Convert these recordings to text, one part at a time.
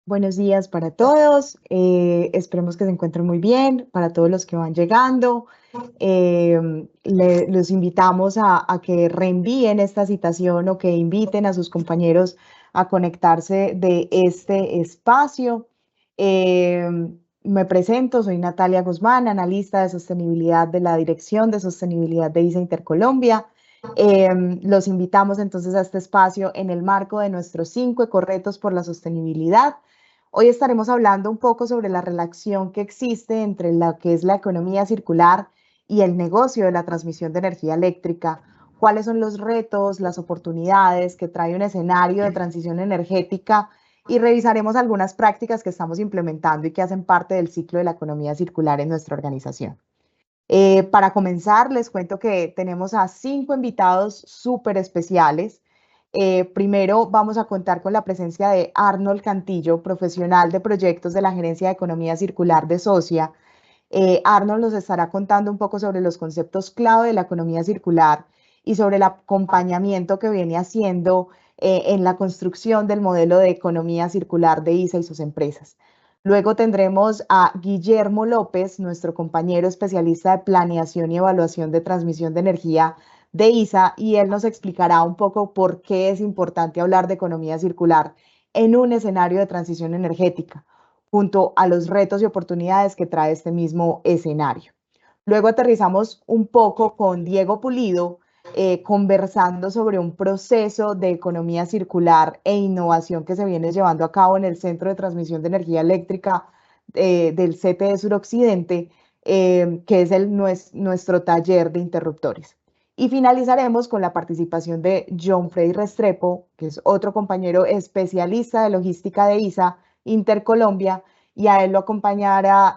Buenos días para todos. Esperemos que se encuentren muy bien. Para todos los que van llegando, los invitamos a que reenvíen esta citación o que inviten a sus compañeros a conectarse de este espacio. Me presento, soy Natalia Guzmán, analista de sostenibilidad de la Dirección de Sostenibilidad de ISA Intercolombia. Los invitamos entonces a este espacio en el marco de nuestros 5 ecorretos por la sostenibilidad. Hoy estaremos hablando un poco sobre la relación que existe entre lo que es la economía circular y el negocio de la transmisión de energía eléctrica. ¿Cuáles son los retos, las oportunidades que trae un escenario de transición energética? Y revisaremos algunas prácticas que estamos implementando y que hacen parte del ciclo de la economía circular en nuestra organización. Para comenzar, les cuento que tenemos a 5 invitados súper especiales. Primero vamos a contar con la presencia de Arnold Cantillo, profesional de proyectos de la Gerencia de Economía Circular de Socia. Arnold nos estará contando un poco sobre los conceptos clave de la economía circular y sobre el acompañamiento que viene haciendo en la construcción del modelo de economía circular de ISA y sus empresas. Luego tendremos a Guillermo López, nuestro compañero especialista de planeación y evaluación de transmisión de energía de ISA, y él nos explicará un poco por qué es importante hablar de economía circular en un escenario de transición energética, junto a los retos y oportunidades que trae este mismo escenario. Luego aterrizamos un poco con Diego Pulido, conversando sobre un proceso de economía circular e innovación que se viene llevando a cabo en el Centro de Transmisión de Energía Eléctrica del CTE Suroccidente, que es nuestro taller de interruptores. Y finalizaremos con la participación de John Freddy Restrepo, que es otro compañero especialista de logística de ISA Intercolombia, y a él lo acompañará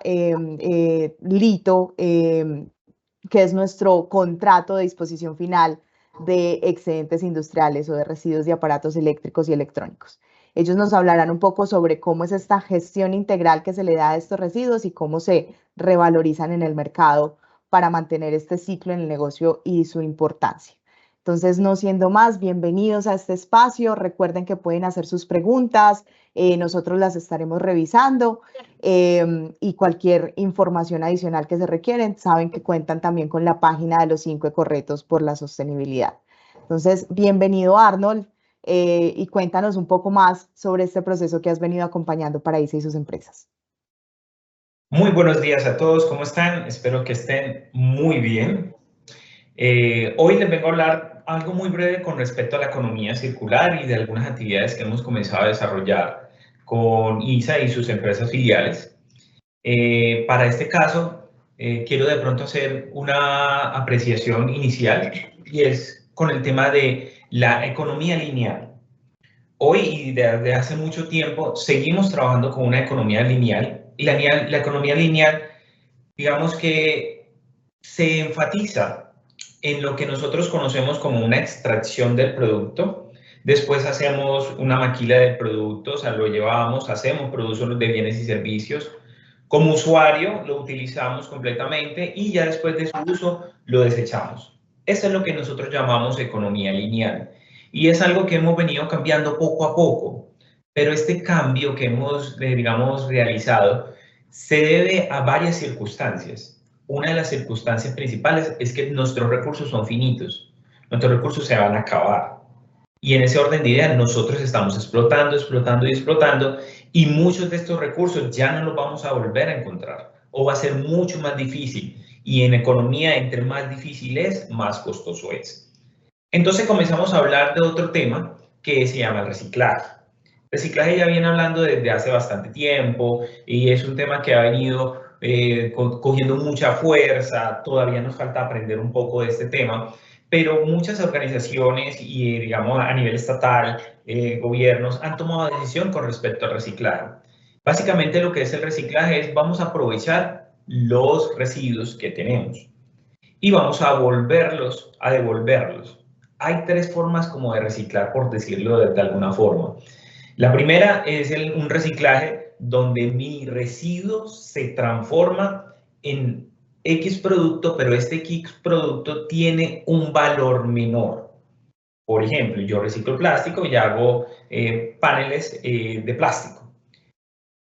Lito, que es nuestro contrato de disposición final de excedentes industriales o de residuos de aparatos eléctricos y electrónicos. Ellos nos hablarán un poco sobre cómo es esta gestión integral que se le da a estos residuos y cómo se revalorizan en el mercado para mantener este ciclo en el negocio y su importancia. Entonces, no siendo más, bienvenidos a este espacio. Recuerden que pueden hacer sus preguntas, nosotros las estaremos revisando y cualquier información adicional que se requieren, saben que cuentan también con la página de los 5 ecorretos por la sostenibilidad. Entonces, bienvenido Arnold y cuéntanos un poco más sobre este proceso que has venido acompañando para ISA y sus empresas. Muy buenos días a todos, ¿cómo están? Espero que estén muy bien. Hoy les vengo a hablar algo muy breve con respecto a la economía circular y de algunas actividades que hemos comenzado a desarrollar con ISA y sus empresas filiales. Para este caso, quiero de pronto hacer una apreciación inicial y es con el tema de la economía lineal. Hoy y desde hace mucho tiempo seguimos trabajando con una economía lineal y la economía lineal, digamos que se enfatiza en lo que nosotros conocemos como una extracción del producto. Después hacemos una maquila del producto, o sea, lo llevamos, hacemos productos de bienes y servicios. Como usuario lo utilizamos completamente y ya después de su uso lo desechamos. Eso es lo que nosotros llamamos economía lineal. Y es algo que hemos venido cambiando poco a poco. Pero este cambio que hemos, digamos, realizado se debe a varias circunstancias. Una de las circunstancias principales es que nuestros recursos son finitos. Nuestros recursos se van a acabar. Y en ese orden de ideas nosotros estamos explotando, explotando y explotando y muchos de estos recursos ya no los vamos a volver a encontrar o va a ser mucho más difícil. Y en economía, entre más difícil es, más costoso es. Entonces comenzamos a hablar de otro tema que se llama el reciclaje. Reciclaje ya viene hablando desde hace bastante tiempo y es un tema que ha venido cogiendo mucha fuerza. Todavía nos falta aprender un poco de este tema, pero muchas organizaciones y digamos a nivel estatal, gobiernos han tomado decisión con respecto al reciclaje. Básicamente lo que es el reciclaje es vamos a aprovechar los residuos que tenemos y vamos a volverlos, a devolverlos. Hay tres formas como de reciclar, por decirlo de alguna forma. La primera es un reciclaje donde mi residuo se transforma en X producto, pero este X producto tiene un valor menor. Por ejemplo, yo reciclo plástico y hago paneles de plástico.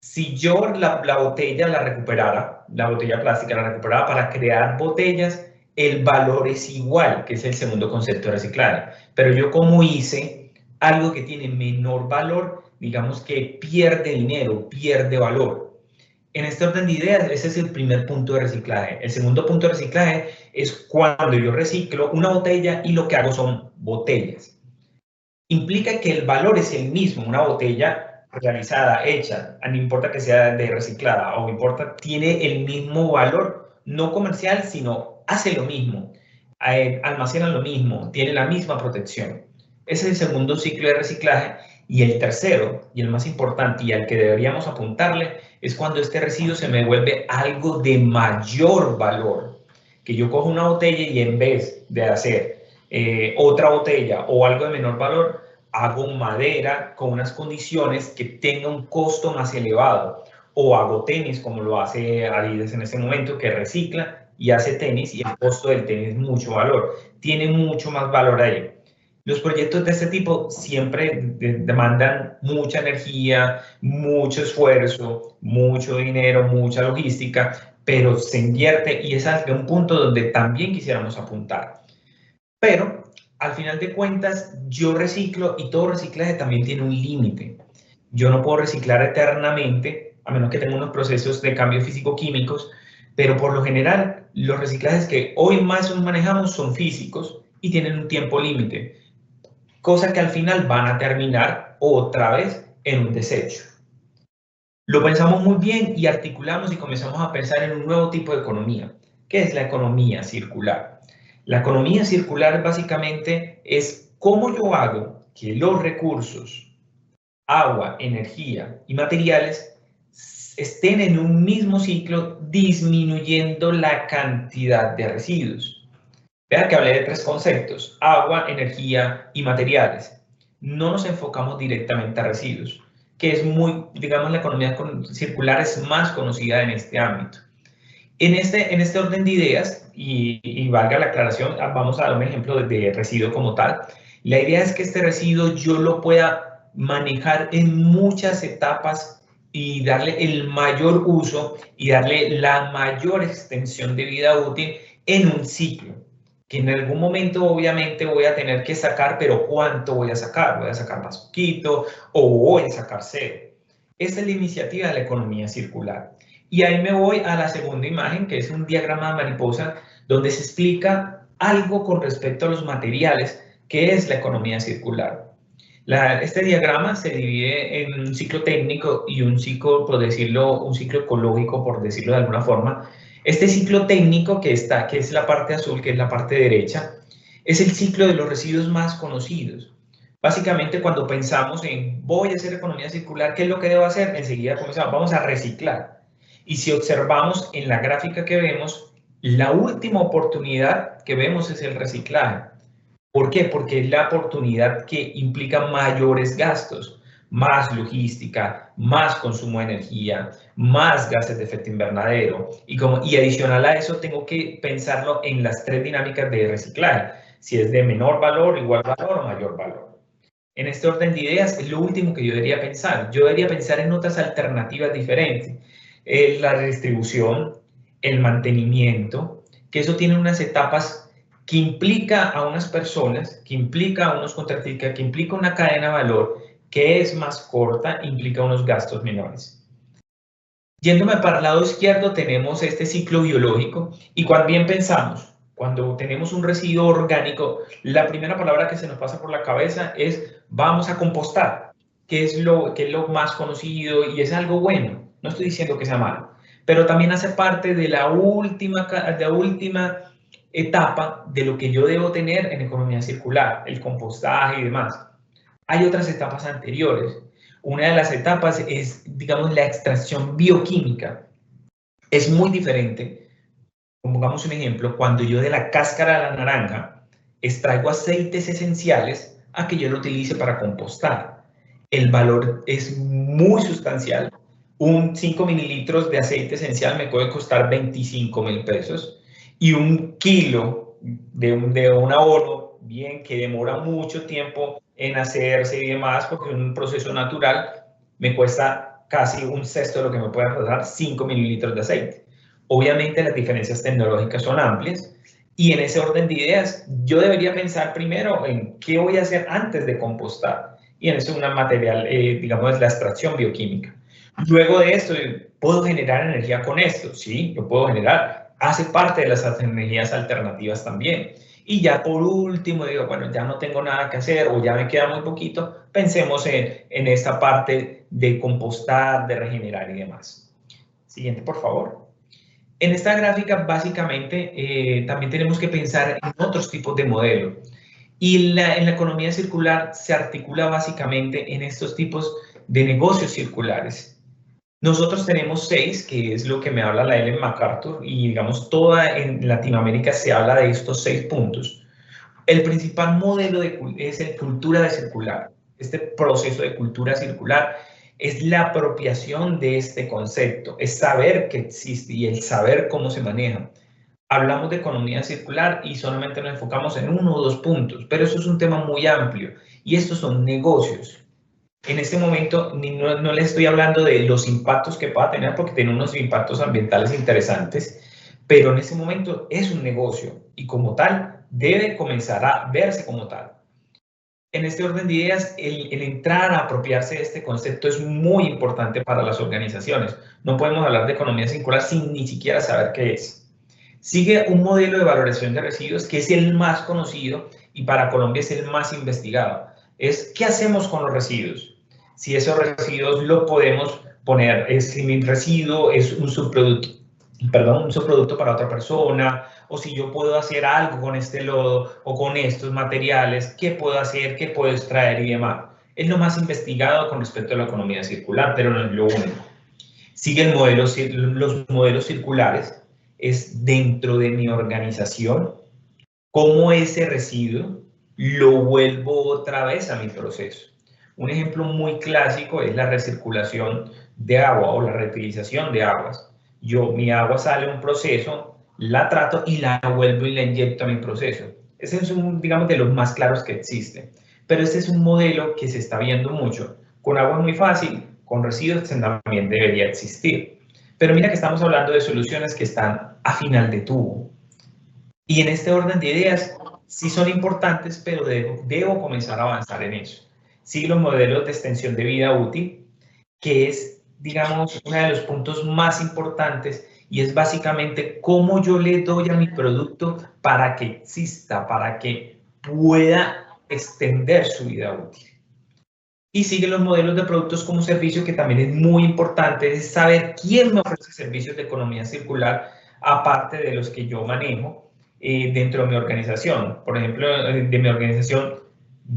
Si yo la botella la recuperara, la botella plástica la recuperara para crear botellas, el valor es igual, que es el segundo concepto de reciclaje. Pero yo como hice algo que tiene menor valor, digamos que pierde dinero, pierde valor. En este orden de ideas, ese es el primer punto de reciclaje. El segundo punto de reciclaje es cuando yo reciclo una botella y lo que hago son botellas. Implica que el valor es el mismo. Una botella realizada, hecha, no importa que sea de reciclada o importa, tiene el mismo valor, no comercial, sino hace lo mismo, almacena lo mismo, tiene la misma protección. Ese es el segundo ciclo de reciclaje. Y el tercero, y el más importante, y al que deberíamos apuntarle, es cuando este residuo se me vuelve algo de mayor valor. Que yo cojo una botella y en vez de hacer otra botella o algo de menor valor, hago madera con unas condiciones que tenga un costo más elevado. O hago tenis, como lo hace Adidas en este momento, que recicla y hace tenis y el costo del tenis es mucho valor. Tiene mucho más valor ahí. Los proyectos de este tipo siempre demandan mucha energía, mucho esfuerzo, mucho dinero, mucha logística, pero se invierte y es hasta un punto donde también quisiéramos apuntar. Pero al final de cuentas, yo reciclo y todo reciclaje también tiene un límite. Yo no puedo reciclar eternamente, a menos que tenga unos procesos de cambio físico-químicos, pero por lo general, los reciclajes que hoy más manejamos son físicos y tienen un tiempo límite, cosa que al final van a terminar otra vez en un desecho. Lo pensamos muy bien y articulamos y comenzamos a pensar en un nuevo tipo de economía, que es la economía circular. La economía circular básicamente es cómo yo hago que los recursos, agua, energía y materiales estén en un mismo ciclo disminuyendo la cantidad de residuos. Vean que hablé de tres conceptos: agua, energía y materiales. No nos enfocamos directamente a residuos, que es muy, digamos, la economía circular es más conocida en este ámbito. En este orden de ideas, y valga la aclaración, vamos a dar un ejemplo de residuo como tal. La idea es que este residuo yo lo pueda manejar en muchas etapas y darle el mayor uso y darle la mayor extensión de vida útil en un ciclo, que en algún momento obviamente voy a tener que sacar, pero ¿cuánto voy a sacar? ¿Voy a sacar más poquito o voy a sacar cero? Esta es la iniciativa de la economía circular. Y ahí me voy a la segunda imagen, que es un diagrama de mariposa, donde se explica algo con respecto a los materiales, que es la economía circular. Este diagrama se divide en un ciclo técnico y un ciclo, por decirlo, un ciclo ecológico, por decirlo de alguna forma. Este ciclo técnico que es la parte azul, que es la parte derecha, es el ciclo de los residuos más conocidos. Básicamente, cuando pensamos en voy a hacer economía circular, ¿qué es lo que debo hacer? Enseguida comenzamos, vamos a reciclar. Y si observamos en la gráfica que vemos, la última oportunidad que vemos es el reciclaje. ¿Por qué? Porque es la oportunidad que implica mayores gastos, más logística, más consumo de energía, más gases de efecto invernadero. Y adicional a eso, tengo que pensarlo en las tres dinámicas de reciclaje. Si es de menor valor, igual valor o mayor valor. En este orden de ideas, es lo último que yo debería pensar. Yo debería pensar en otras alternativas diferentes. La distribución, el mantenimiento, que eso tiene unas etapas que implica a unas personas, que implica a unos contratistas, que implica una cadena de valor que es más corta, implica unos gastos menores. Yéndome para el lado izquierdo tenemos este ciclo biológico y cuando bien pensamos, cuando tenemos un residuo orgánico, la primera palabra que se nos pasa por la cabeza es vamos a compostar, que es lo más conocido y es algo bueno. No estoy diciendo que sea malo, pero también hace parte de la última etapa de lo que yo debo tener en economía circular, el compostaje y demás. Hay otras etapas anteriores. Una de las etapas es, digamos, la extracción bioquímica. Es muy diferente. Pongamos un ejemplo, cuando yo de la cáscara de la naranja extraigo aceites esenciales a que yo lo utilice para compostar. El valor es muy sustancial. Un 5 mililitros de aceite esencial me puede costar 25.000 pesos y un kilo de un abono, bien, que demora mucho tiempo en hacerse y demás, porque es un proceso natural, me cuesta casi un sexto de lo que me puede ahorrar 5 mililitros de aceite. Obviamente las diferencias tecnológicas son amplias y en ese orden de ideas yo debería pensar primero en qué voy a hacer antes de compostar y en eso una material, digamos, la extracción bioquímica. Luego de esto, ¿puedo generar energía con esto? Sí, lo puedo generar. Hace parte de las energías alternativas también. Y ya por último digo, bueno, ya no tengo nada que hacer o ya me queda muy poquito, pensemos en esta parte de compostar, de regenerar y demás. Siguiente, por favor. En esta gráfica, básicamente, también tenemos que pensar en otros tipos de modelos. Y en la economía circular se articula básicamente en estos tipos de negocios circulares. Nosotros tenemos 6, que es lo que me habla la Ellen MacArthur, y digamos, toda en Latinoamérica se habla de estos 6 puntos. El principal modelo es el cultura de circular. Este proceso de cultura circular es la apropiación de este concepto, es saber que existe y el saber cómo se maneja. Hablamos de economía circular y solamente nos enfocamos en 1 o 2 puntos, pero eso es un tema muy amplio y estos son negocios. En este momento no les estoy hablando de los impactos que pueda tener porque tiene unos impactos ambientales interesantes, pero en este momento es un negocio y como tal debe comenzar a verse como tal. En este orden de ideas, el entrar a apropiarse de este concepto es muy importante para las organizaciones. No podemos hablar de economía circular sin ni siquiera saber qué es. Sigue un modelo de valoración de residuos que es el más conocido y para Colombia es el más investigado. Es ¿qué hacemos con los residuos? Si esos residuos lo podemos poner, si mi residuo es un subproducto para otra persona, o si yo puedo hacer algo con este lodo o con estos materiales, ¿qué puedo hacer? ¿Qué puedo extraer y demás? Es lo más investigado con respecto a la economía circular, pero no es lo único. Sigue los modelos circulares, es dentro de mi organización, cómo ese residuo lo vuelvo otra vez a mi proceso. Un ejemplo muy clásico es la recirculación de agua o la reutilización de aguas. Mi agua sale a un proceso, la trato y la vuelvo y la inyecto a mi proceso. Ese es digamos, de los más claros que existen. Pero este es un modelo que se está viendo mucho. Con agua es muy fácil, con residuos también debería existir. Pero mira que estamos hablando de soluciones que están a final de tubo. Y en este orden de ideas sí son importantes, pero debo comenzar a avanzar en eso. Sigue los modelos de extensión de vida útil, que es, digamos, uno de los puntos más importantes y es básicamente cómo yo le doy a mi producto para que exista, para que pueda extender su vida útil. Y sigue los modelos de productos como servicio, que también es muy importante, es saber quién me ofrece servicios de economía circular, aparte de los que yo manejo dentro de mi organización. Por ejemplo, de mi organización,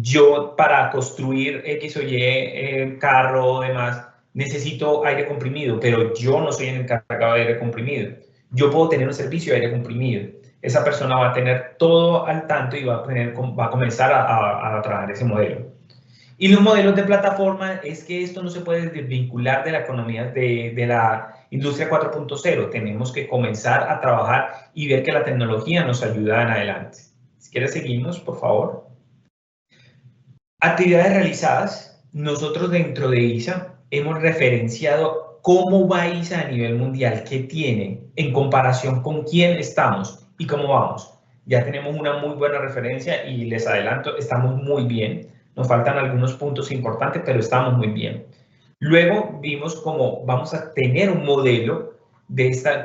yo para construir X o Y carro o demás, necesito aire comprimido, pero yo no soy el encargado de aire comprimido. Yo puedo tener un servicio de aire comprimido. Esa persona va a tener todo al tanto y va a comenzar a trabajar ese modelo. Y los modelos de plataforma es que esto no se puede desvincular de la economía de la industria 4.0. Tenemos que comenzar a trabajar y ver que la tecnología nos ayuda en adelante. Si quieres seguimos, por favor. Actividades realizadas. Nosotros dentro de ISA hemos referenciado cómo va ISA a nivel mundial, qué tiene en comparación con quién estamos y cómo vamos. Ya tenemos una muy buena referencia y les adelanto, estamos muy bien. Nos faltan algunos puntos importantes, pero estamos muy bien. Luego vimos cómo vamos a tener un modelo.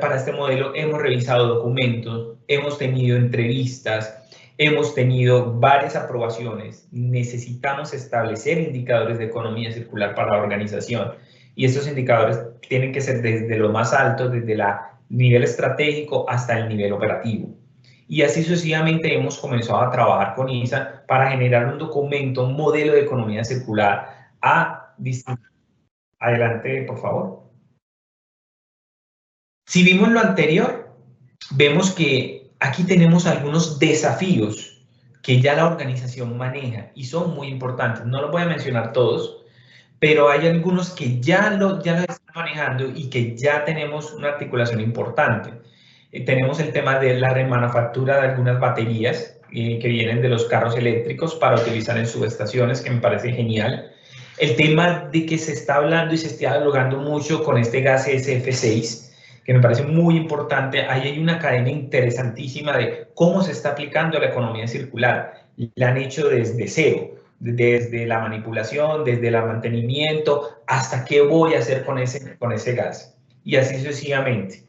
Para este modelo hemos revisado documentos, hemos tenido entrevistas, hemos tenido varias aprobaciones. Necesitamos establecer indicadores de economía circular para la organización. Y estos indicadores tienen que ser desde lo más alto, desde el nivel estratégico hasta el nivel operativo. Y así sucesivamente hemos comenzado a trabajar con ISA para generar un documento, un modelo de economía circular Adelante, por favor. Si vimos lo anterior, vemos que aquí tenemos algunos desafíos que ya la organización maneja y son muy importantes. No los voy a mencionar todos, pero hay algunos que ya los están manejando y que ya tenemos una articulación importante. Tenemos el tema de la remanufactura de algunas baterías que vienen de los carros eléctricos para utilizar en subestaciones, que me parece genial. El tema de que se está hablando y se está dialogando mucho con este gas SF6, que me parece muy importante, ahí hay una cadena interesantísima de cómo se está aplicando la economía circular. La han hecho desde cero, desde la manipulación, desde el mantenimiento, hasta qué voy a hacer con ese gas. Y así sucesivamente.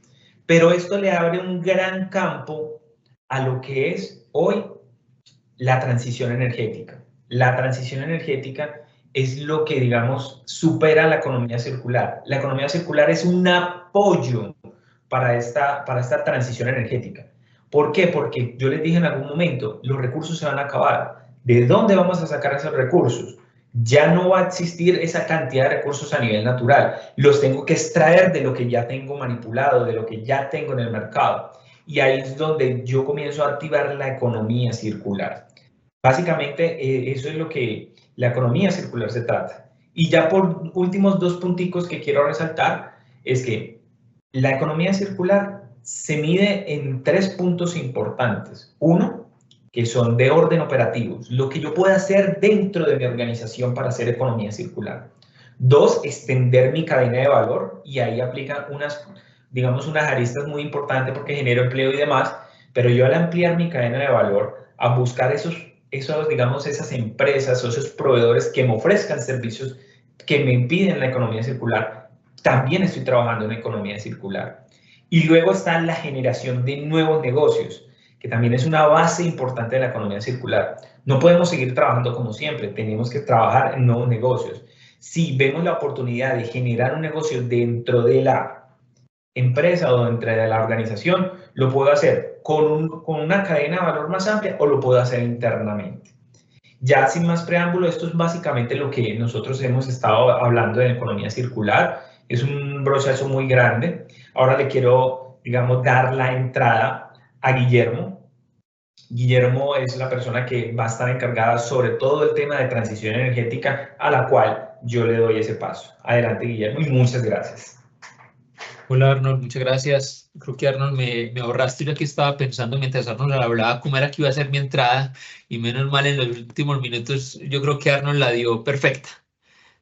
Pero esto le abre un gran campo a lo que es hoy la transición energética. La transición energética es lo que, digamos, supera la economía circular. La economía circular es un apoyo para esta transición energética. ¿Por qué? Porque yo les dije en algún momento, los recursos se van a acabar. ¿De dónde vamos a sacar esos recursos? Ya no va a existir esa cantidad de recursos a nivel natural. Los tengo que extraer de lo que ya tengo manipulado, de lo que ya tengo en el mercado. Y ahí es donde yo comienzo a activar la economía circular. Básicamente, eso es lo que la economía circular se trata. Y ya por últimos dos punticos que quiero resaltar, es que la economía circular se mide en 3 puntos importantes. Uno, que son de orden operativo, lo que yo pueda hacer dentro de mi organización para hacer economía circular. 2, extender mi cadena de valor, y ahí aplican unas aristas muy importantes porque genero empleo y demás, pero yo al ampliar mi cadena de valor, a buscar esas empresas o esos proveedores que me ofrezcan servicios que me impiden la economía circular, también estoy trabajando en economía circular. Y luego está la generación de nuevos negocios, que también es una base importante de la economía circular. No podemos seguir trabajando como siempre, tenemos que trabajar en nuevos negocios. Si vemos la oportunidad de generar un negocio dentro de la empresa o dentro de la organización, lo puedo hacer con una cadena de valor más amplia o lo puedo hacer internamente. Ya sin más preámbulo, esto es básicamente lo que nosotros hemos estado hablando de economía circular. Es un proceso muy grande. Ahora le quiero, digamos, dar la entrada a Guillermo. Guillermo es la persona que va a estar encargada sobre todo el tema de transición energética, a la cual yo le doy ese paso. Adelante, Guillermo, y muchas gracias. Hola Arnold, muchas gracias. Creo que Arnold me ahorraste. Yo aquí estaba pensando mientras Arnold hablaba cómo era que iba a ser mi entrada y menos mal en los últimos minutos yo creo que Arnold la dio perfecta.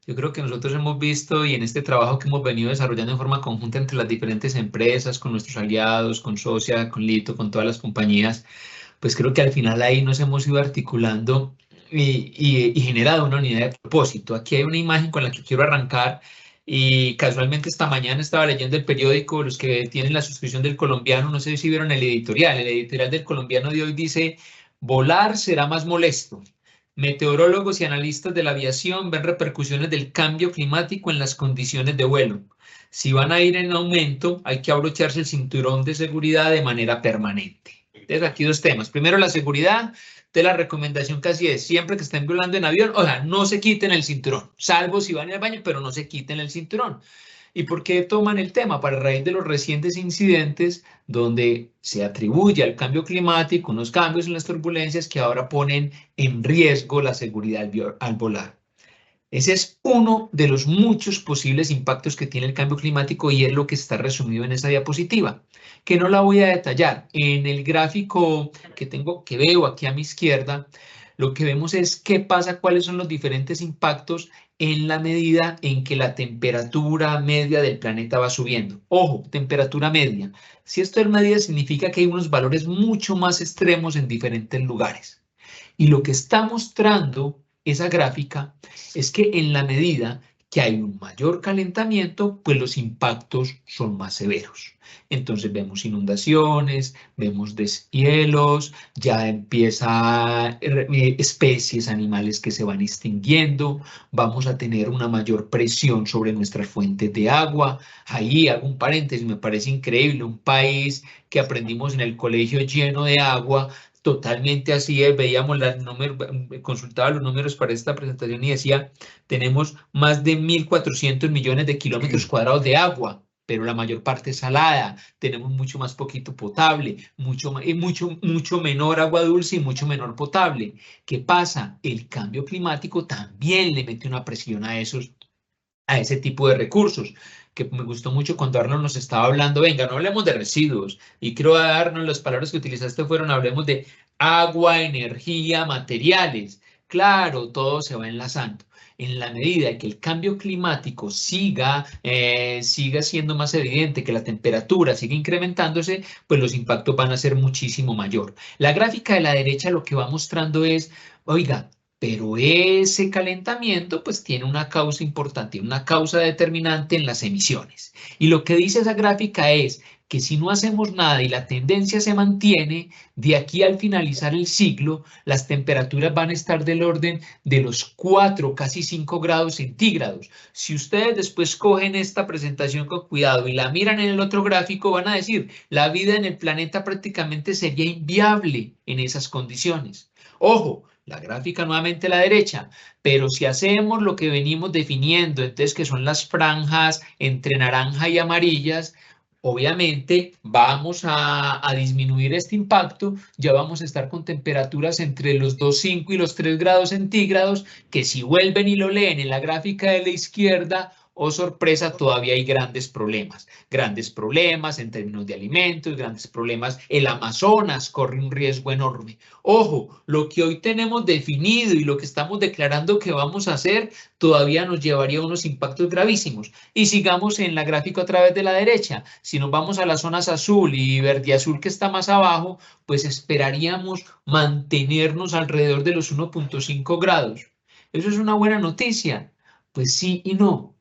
Yo creo que nosotros hemos visto y en este trabajo que hemos venido desarrollando en forma conjunta entre las diferentes empresas, con nuestros aliados, con Socia, con Lito, con todas las compañías, pues creo que al final ahí nos hemos ido articulando y generado una unidad de propósito. Aquí hay una imagen con la que quiero arrancar y casualmente esta mañana estaba leyendo el periódico, los que tienen la suscripción del Colombiano, no sé si vieron el editorial del Colombiano de hoy dice, volar será más molesto. Meteorólogos y analistas de la aviación ven repercusiones del cambio climático en las condiciones de vuelo. Si van a ir en aumento, hay que abrocharse el cinturón de seguridad de manera permanente. Entonces, aquí dos temas. Primero, la seguridad. De la recomendación casi es siempre que estén volando en avión, o sea, no se quiten el cinturón, salvo si van al baño, pero no se quiten el cinturón. ¿Y por qué toman el tema? Para raíz de los recientes incidentes donde se atribuye al cambio climático unos cambios en las turbulencias que ahora ponen en riesgo la seguridad al volar. Ese es uno de los muchos posibles impactos que tiene el cambio climático y es lo que está resumido en esa diapositiva, que no la voy a detallar. En el gráfico que veo aquí a mi izquierda, lo que vemos es qué pasa, cuáles son los diferentes impactos en la medida en que la temperatura media del planeta va subiendo. Ojo, temperatura media. Si esto es medida, significa que hay unos valores mucho más extremos en diferentes lugares. Y lo que está mostrando esa gráfica es que en la medida que hay un mayor calentamiento, pues los impactos son más severos. Entonces vemos inundaciones, vemos deshielos, ya empieza especies animales que se van extinguiendo, vamos a tener una mayor presión sobre nuestras fuentes de agua. Ahí hago un paréntesis, me parece increíble, un país que aprendimos en el colegio lleno de agua, totalmente así, veíamos los números, consultaba los números para esta presentación y decía, tenemos más de 1.400 millones de kilómetros cuadrados de agua, pero la mayor parte es salada, tenemos mucho más poquito potable, mucho menor agua dulce y mucho menor potable. ¿Qué pasa? El cambio climático también le mete una presión a ese tipo de recursos, que me gustó mucho cuando Arnold nos estaba hablando, venga, no hablemos de residuos, y creo Arnold, las palabras que utilizaste fueron, hablemos de agua, energía, materiales. Claro, todo se va enlazando. En la medida que el cambio climático siga siendo más evidente, que la temperatura siga incrementándose, pues los impactos van a ser muchísimo mayor. La gráfica de la derecha lo que va mostrando es, oiga, pero ese calentamiento pues tiene una causa importante, una causa determinante en las emisiones. Y lo que dice esa gráfica es que si no hacemos nada y la tendencia se mantiene, de aquí al finalizar el siglo, las temperaturas van a estar del orden de los 4, casi 5 grados centígrados. Si ustedes después cogen esta presentación con cuidado y la miran en el otro gráfico, van a decir, la vida en el planeta prácticamente sería inviable en esas condiciones. Ojo, la gráfica nuevamente a la derecha, pero si hacemos lo que venimos definiendo, entonces que son las franjas entre naranja y amarillas, obviamente vamos a disminuir este impacto, ya vamos a estar con temperaturas entre los 2,5 y los 3 grados centígrados, que si vuelven y lo leen en la gráfica de la izquierda, oh sorpresa, todavía hay grandes problemas en términos de alimentos, grandes problemas. El Amazonas corre un riesgo enorme. Ojo, lo que hoy tenemos definido y lo que estamos declarando que vamos a hacer todavía nos llevaría a unos impactos gravísimos. Y sigamos en la gráfica a través de la derecha. Si nos vamos a las zonas azul y verde azul que está más abajo, pues esperaríamos mantenernos alrededor de los 1,5 grados. Eso es una buena noticia. Pues sí y no.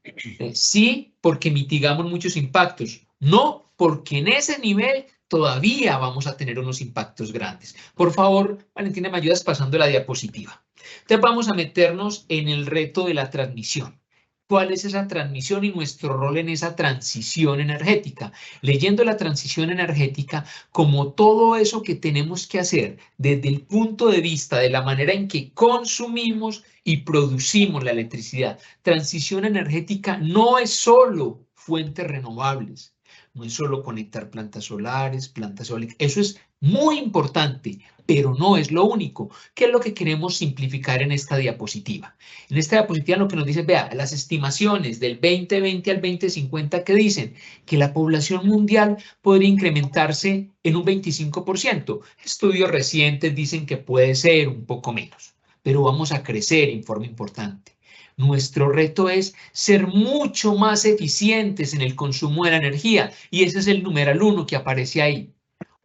Sí, porque mitigamos muchos impactos. No, porque en ese nivel todavía vamos a tener unos impactos grandes. Por favor, Valentina, ¿me ayudas pasando la diapositiva? Entonces vamos a meternos en el reto de la transmisión. ¿Cuál es esa transmisión y nuestro rol en esa transición energética? Leyendo la transición energética como todo eso que tenemos que hacer desde el punto de vista de la manera en que consumimos y producimos la electricidad. Transición energética no es solo fuentes renovables, no es solo conectar plantas solares, plantas eólicas, eso es muy importante, pero no es lo único. ¿Qué es lo que queremos simplificar en esta diapositiva? En esta diapositiva lo que nos dice, vea, las estimaciones del 2020 al 2050 que dicen que la población mundial podría incrementarse en un 25%. Estudios recientes dicen que puede ser un poco menos, pero vamos a crecer en forma importante. Nuestro reto es ser mucho más eficientes en el consumo de la energía y ese es el numeral 1 que aparece ahí.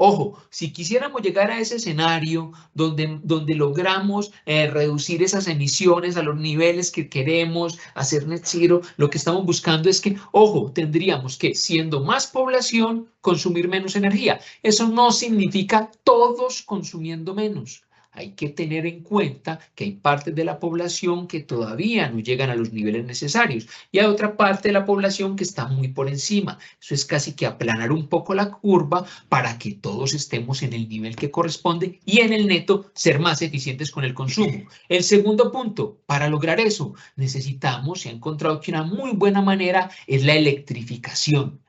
Ojo, si quisiéramos llegar a ese escenario donde logramos reducir esas emisiones a los niveles que queremos, hacer net zero, lo que estamos buscando es que, ojo, tendríamos que, siendo más población, consumir menos energía. Eso no significa todos consumiendo menos. Hay que tener en cuenta que hay partes de la población que todavía no llegan a los niveles necesarios y hay otra parte de la población que está muy por encima. Eso es casi que aplanar un poco la curva para que todos estemos en el nivel que corresponde y en el neto ser más eficientes con el consumo. El segundo punto, para lograr eso, necesitamos, se ha encontrado que una muy buena manera es la electrificación.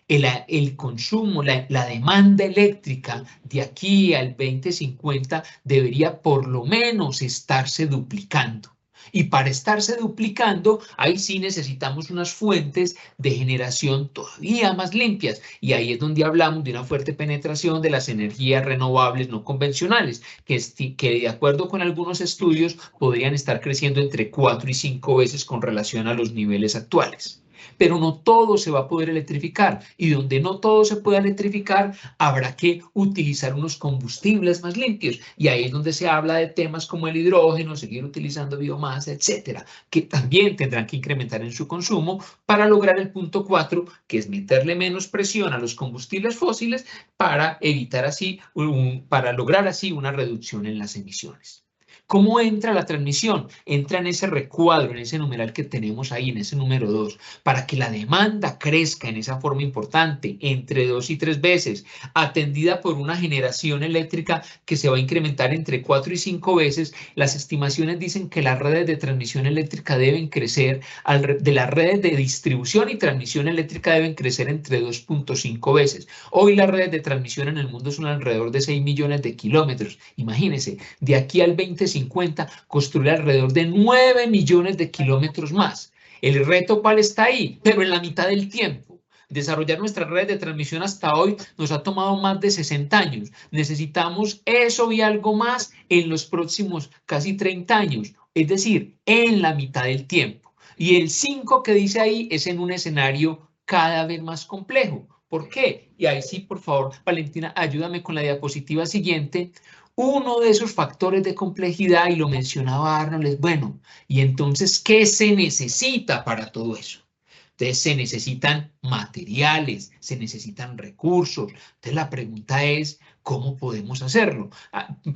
El consumo, la demanda eléctrica de aquí al 2050 debería por lo menos estarse duplicando. Y para estarse duplicando, ahí sí necesitamos unas fuentes de generación todavía más limpias. Y ahí es donde hablamos de una fuerte penetración de las energías renovables no convencionales, que de acuerdo con algunos estudios podrían estar creciendo entre 4 y 5 veces con relación a los niveles actuales. Pero no todo se va a poder electrificar y donde no todo se pueda electrificar habrá que utilizar unos combustibles más limpios y ahí es donde se habla de temas como el hidrógeno, seguir utilizando biomasa, etcétera, que también tendrán que incrementar en su consumo para lograr el punto 4, que es meterle menos presión a los combustibles fósiles para evitar así, para lograr así una reducción en las emisiones. ¿Cómo entra la transmisión? Entra en ese recuadro, en ese numeral que tenemos ahí, en ese número 2, para que la demanda crezca en esa forma importante, entre 2 y 3 veces, atendida por una generación eléctrica que se va a incrementar entre 4 y 5 veces. Las estimaciones dicen que las redes de transmisión eléctrica deben crecer, de las redes de distribución y transmisión eléctrica deben crecer entre 2,5 veces. Hoy las redes de transmisión en el mundo son alrededor de 6 millones de kilómetros. Imagínense, de aquí al 2050 construir alrededor de 9 millones de kilómetros más. El reto, ¿cuál está ahí? Pero en la mitad del tiempo. Desarrollar nuestras redes de transmisión hasta hoy nos ha tomado más de 60 años. Necesitamos eso y algo más en los próximos casi 30 años, es decir, en la mitad del tiempo. Y el 5 que dice ahí es en un escenario cada vez más complejo. ¿Por qué? Y ahí sí, por favor, Valentina, ayúdame con la diapositiva siguiente. Uno de esos factores de complejidad, y lo mencionaba Arnold, es bueno, y entonces, ¿qué se necesita para todo eso? Entonces, se necesitan materiales, se necesitan recursos. Entonces, la pregunta es, ¿cómo podemos hacerlo?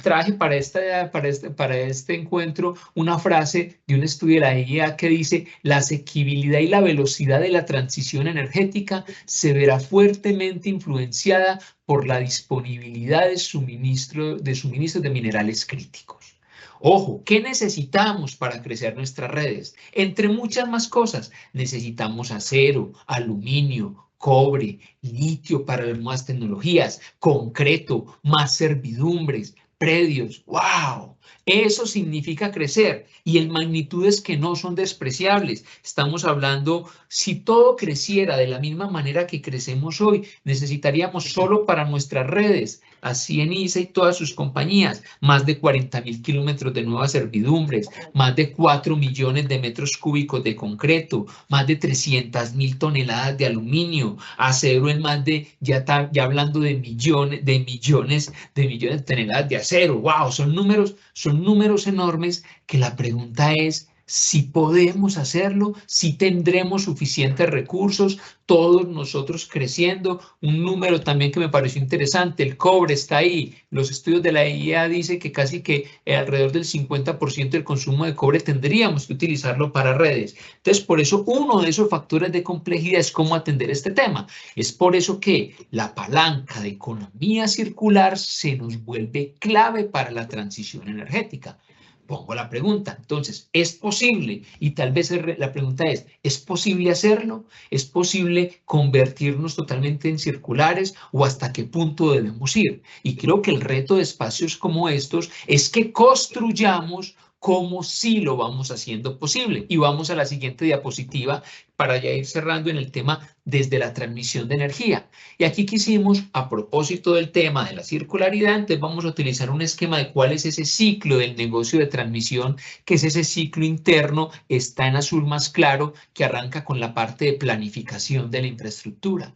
Traje para este encuentro una frase de un estudio de la IEA que dice: la asequibilidad y la velocidad de la transición energética se verá fuertemente influenciada por la disponibilidad de suministros de minerales críticos. Ojo, ¿qué necesitamos para crecer nuestras redes? Entre muchas más cosas, necesitamos acero, aluminio, cobre, litio para las nuevas tecnologías, concreto, más servidumbres, predios. ¡Wow! Eso significa crecer y en magnitudes que no son despreciables. Estamos hablando, si todo creciera de la misma manera que crecemos hoy, necesitaríamos solo para nuestras redes, así en ISA y todas sus compañías, más de 40.000 kilómetros de nuevas servidumbres, más de 4 millones de metros cúbicos de concreto, más de 300.000 toneladas de aluminio, acero en más de, ya hablando de millones de toneladas de acero. ¡Wow! Son números enormes que la pregunta es si podemos hacerlo, si tendremos suficientes recursos, todos nosotros creciendo. Un número también que me pareció interesante, el cobre está ahí. Los estudios de la IEA dicen que casi que alrededor del 50% del consumo de cobre tendríamos que utilizarlo para redes. Entonces, por eso uno de esos factores de complejidad es cómo atender este tema. Es por eso que la palanca de economía circular se nos vuelve clave para la transición energética. Pongo la pregunta, entonces, ¿es posible? Y tal vez la pregunta ¿es posible hacerlo? ¿Es posible convertirnos totalmente en circulares o hasta qué punto debemos ir? Y creo que el reto de espacios como estos es que construyamos cómo sí lo vamos haciendo posible. Y vamos a la siguiente diapositiva para ya ir cerrando en el tema desde la transmisión de energía. Y aquí quisimos, a propósito del tema de la circularidad, entonces vamos a utilizar un esquema de cuál es ese ciclo del negocio de transmisión, que es ese ciclo interno, está en azul más claro, que arranca con la parte de planificación de la infraestructura.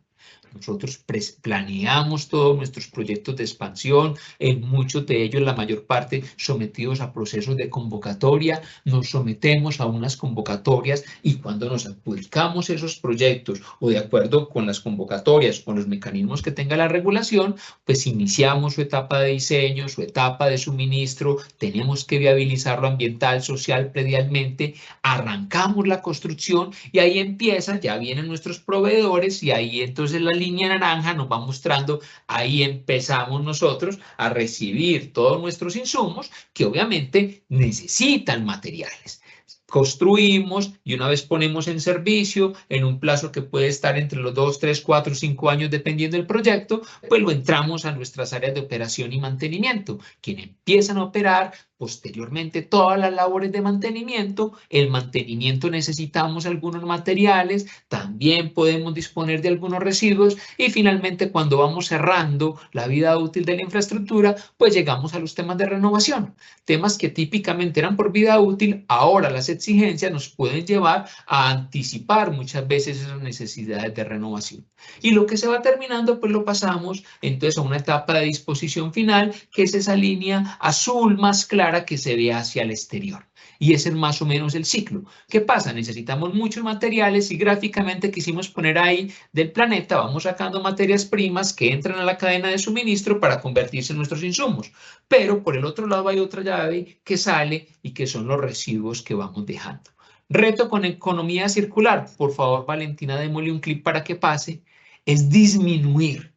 Nosotros planeamos todos nuestros proyectos de expansión, en muchos de ellos, la mayor parte, sometidos a procesos de convocatoria. Nos sometemos a unas convocatorias y cuando nos adjudicamos esos proyectos o de acuerdo con las convocatorias, con los mecanismos que tenga la regulación, pues iniciamos su etapa de diseño, su etapa de suministro, tenemos que viabilizarlo ambiental, social, predialmente, arrancamos la construcción y ahí empieza, ya vienen nuestros proveedores y ahí entonces la línea naranja nos va mostrando, ahí empezamos nosotros a recibir todos nuestros insumos que obviamente necesitan materiales. Construimos y una vez ponemos en servicio en un plazo que puede estar entre los 2, 3, 4, 5 años dependiendo del proyecto, pues lo entramos a nuestras áreas de operación y mantenimiento, quienes empiezan a operar posteriormente todas las labores de mantenimiento. El mantenimiento necesitamos algunos materiales, también podemos disponer de algunos residuos y finalmente cuando vamos cerrando la vida útil de la infraestructura, pues llegamos a los temas de renovación. Temas que típicamente eran por vida útil, ahora las exigencias nos pueden llevar a anticipar muchas veces esas necesidades de renovación. Y lo que se va terminando, pues lo pasamos entonces a una etapa de disposición final, que es esa línea azul más clara que se ve hacia el exterior. Y ese es más o menos el ciclo. ¿Qué pasa? Necesitamos muchos materiales y gráficamente quisimos poner ahí del planeta, vamos sacando materias primas que entran a la cadena de suministro para convertirse en nuestros insumos. Pero por el otro lado hay otra llave que sale y que son los residuos que vamos dejando. Reto con economía circular. Por favor, Valentina, démosle un clic para que pase. Es disminuir.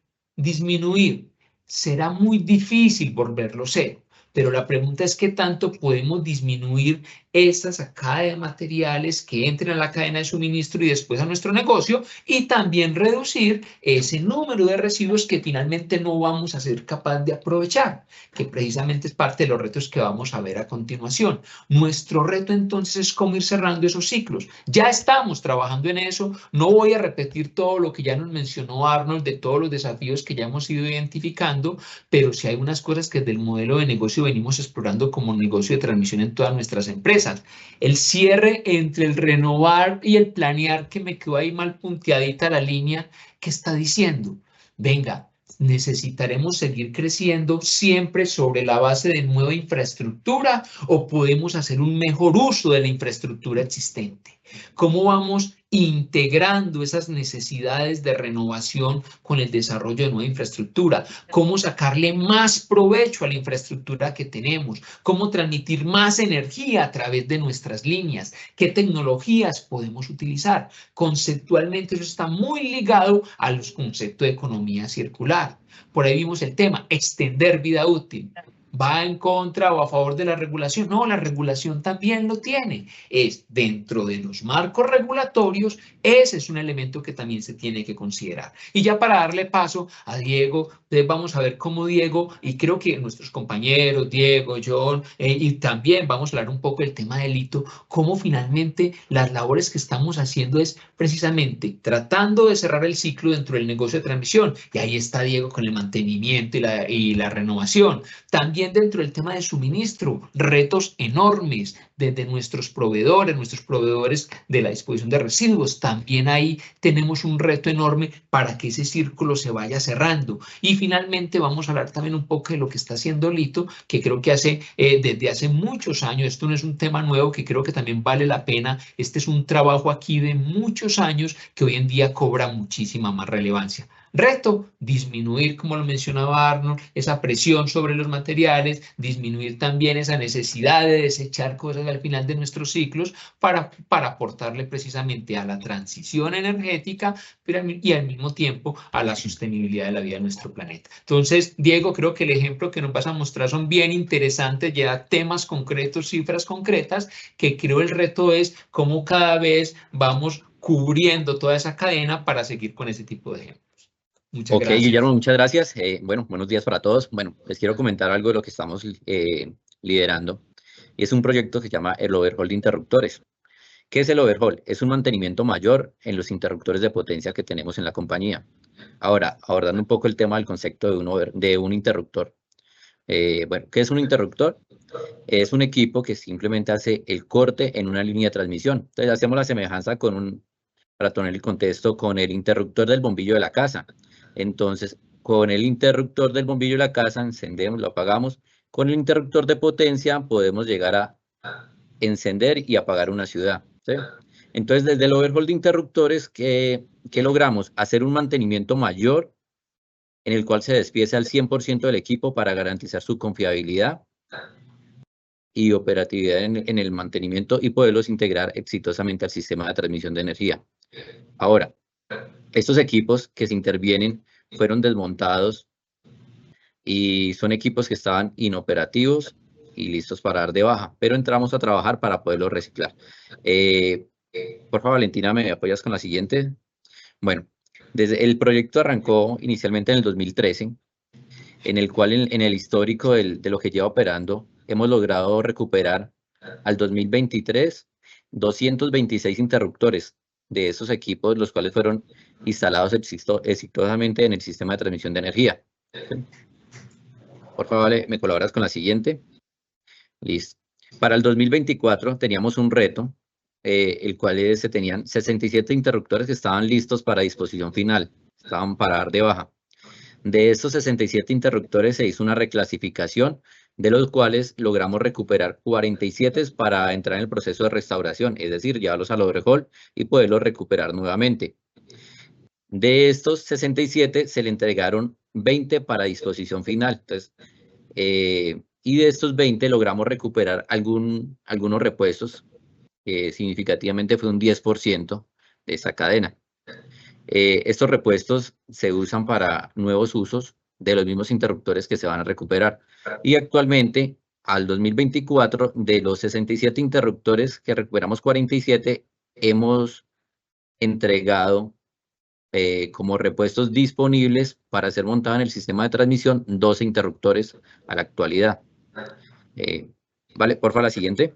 Será muy difícil volverlo cero. pero la pregunta es qué tanto podemos disminuir esa sacada de materiales que entren a la cadena de suministro y después a nuestro negocio, y también reducir ese número de residuos que finalmente no vamos a ser capaz de aprovechar, que precisamente es parte de los retos que vamos a ver a continuación. Nuestro reto entonces es cómo ir cerrando esos ciclos. Ya estamos trabajando en eso, no voy a repetir todo lo que ya nos mencionó Arnold de todos los desafíos que ya hemos ido identificando, pero sí hay unas cosas que desde el modelo de negocio venimos explorando como negocio de transmisión en todas nuestras empresas. El cierre entre el renovar y el planear, que me quedó ahí mal punteadita la línea, que está diciendo, venga, necesitaremos seguir creciendo siempre sobre la base de nueva infraestructura o podemos hacer un mejor uso de la infraestructura existente. ¿Cómo vamos integrando esas necesidades de renovación con el desarrollo de nueva infraestructura? ¿Cómo sacarle más provecho a la infraestructura que tenemos? ¿Cómo transmitir más energía a través de nuestras líneas? ¿Qué tecnologías podemos utilizar? Conceptualmente eso está muy ligado a los conceptos de economía circular. Por ahí vimos el tema, extender vida útil. ¿Va en contra o a favor de la regulación? No, la regulación también lo tiene. Es dentro de los marcos regulatorios, ese es un elemento que también se tiene que considerar. Y ya para darle paso a Diego, vamos a ver cómo Diego, y creo que nuestros compañeros, Diego, John, y también vamos a hablar un poco del tema del hito, cómo finalmente las labores que estamos haciendo es precisamente tratando de cerrar el ciclo dentro del negocio de transmisión. Y ahí está Diego con el mantenimiento y la renovación. También dentro del tema de suministro, retos enormes desde nuestros proveedores de la disposición de residuos. También ahí tenemos un reto enorme para que ese círculo se vaya cerrando. Y finalmente vamos a hablar también un poco de lo que está haciendo Lito, que creo que desde hace muchos años, esto no es un tema nuevo, que creo que también vale la pena. Este es un trabajo aquí de muchos años que hoy en día cobra muchísima más relevancia. Reto, disminuir, como lo mencionaba Arnold, esa presión sobre los materiales, disminuir también esa necesidad de desechar cosas al final de nuestros ciclos para aportarle precisamente a la transición energética y al mismo tiempo a la sostenibilidad de la vida de nuestro planeta. Entonces, Diego, creo que el ejemplo que nos vas a mostrar son bien interesantes, ya temas concretos, cifras concretas, que creo el reto es cómo cada vez vamos cubriendo toda esa cadena para seguir con ese tipo de ejemplos. Muchas gracias. Guillermo, muchas gracias. Bueno, buenos días para todos. Bueno, les quiero comentar algo de lo que estamos liderando. Y es un proyecto que se llama el Overhaul de Interruptores. ¿Qué es el overhaul? Es un mantenimiento mayor en los interruptores de potencia que tenemos en la compañía. Ahora, abordando un poco el tema del concepto de un interruptor. Bueno, ¿qué es un interruptor? Es un equipo que simplemente hace el corte en una línea de transmisión. Entonces, hacemos la semejanza para poner el contexto, con el interruptor del bombillo de la casa. Entonces, con el interruptor del bombillo de la casa encendemos, lo apagamos. Con el interruptor de potencia podemos llegar a encender y apagar una ciudad, ¿sí? Entonces, desde el overhaul de interruptores, ¿qué logramos? Hacer un mantenimiento mayor en el cual se despiece al 100% del equipo para garantizar su confiabilidad y operatividad en el mantenimiento y poderlos integrar exitosamente al sistema de transmisión de energía. Ahora, estos equipos que se intervienen fueron desmontados y son equipos que estaban inoperativos y listos para dar de baja, pero entramos a trabajar para poderlos reciclar. Por favor, Valentina, ¿me apoyas con la siguiente? Bueno, desde el proyecto arrancó inicialmente en el 2013, en el cual en el histórico de lo que lleva operando, hemos logrado recuperar al 2023 226 interruptores de esos equipos, los cuales fueron instalados exitosamente en el sistema de transmisión de energía. Por favor, vale, ¿me colaboras con la siguiente? Listo. Para el 2024 teníamos un reto, el cual se tenían 67 interruptores que estaban listos para disposición final, estaban para dar de baja. De estos 67 interruptores se hizo una reclasificación, de los cuales logramos recuperar 47 para entrar en el proceso de restauración, es decir, llevarlos al overhaul y poderlos recuperar nuevamente. De estos 67 se le entregaron 20 para disposición final. Entonces, y de estos 20 logramos recuperar algunos repuestos, significativamente fue un 10% de esa cadena. Estos repuestos se usan para nuevos usos de los mismos interruptores que se van a recuperar. Y actualmente al 2024, de los 67 interruptores que recuperamos 47, hemos entregado como repuestos disponibles para ser montados en el sistema de transmisión 12 interruptores a la actualidad. Vale, por favor, la siguiente.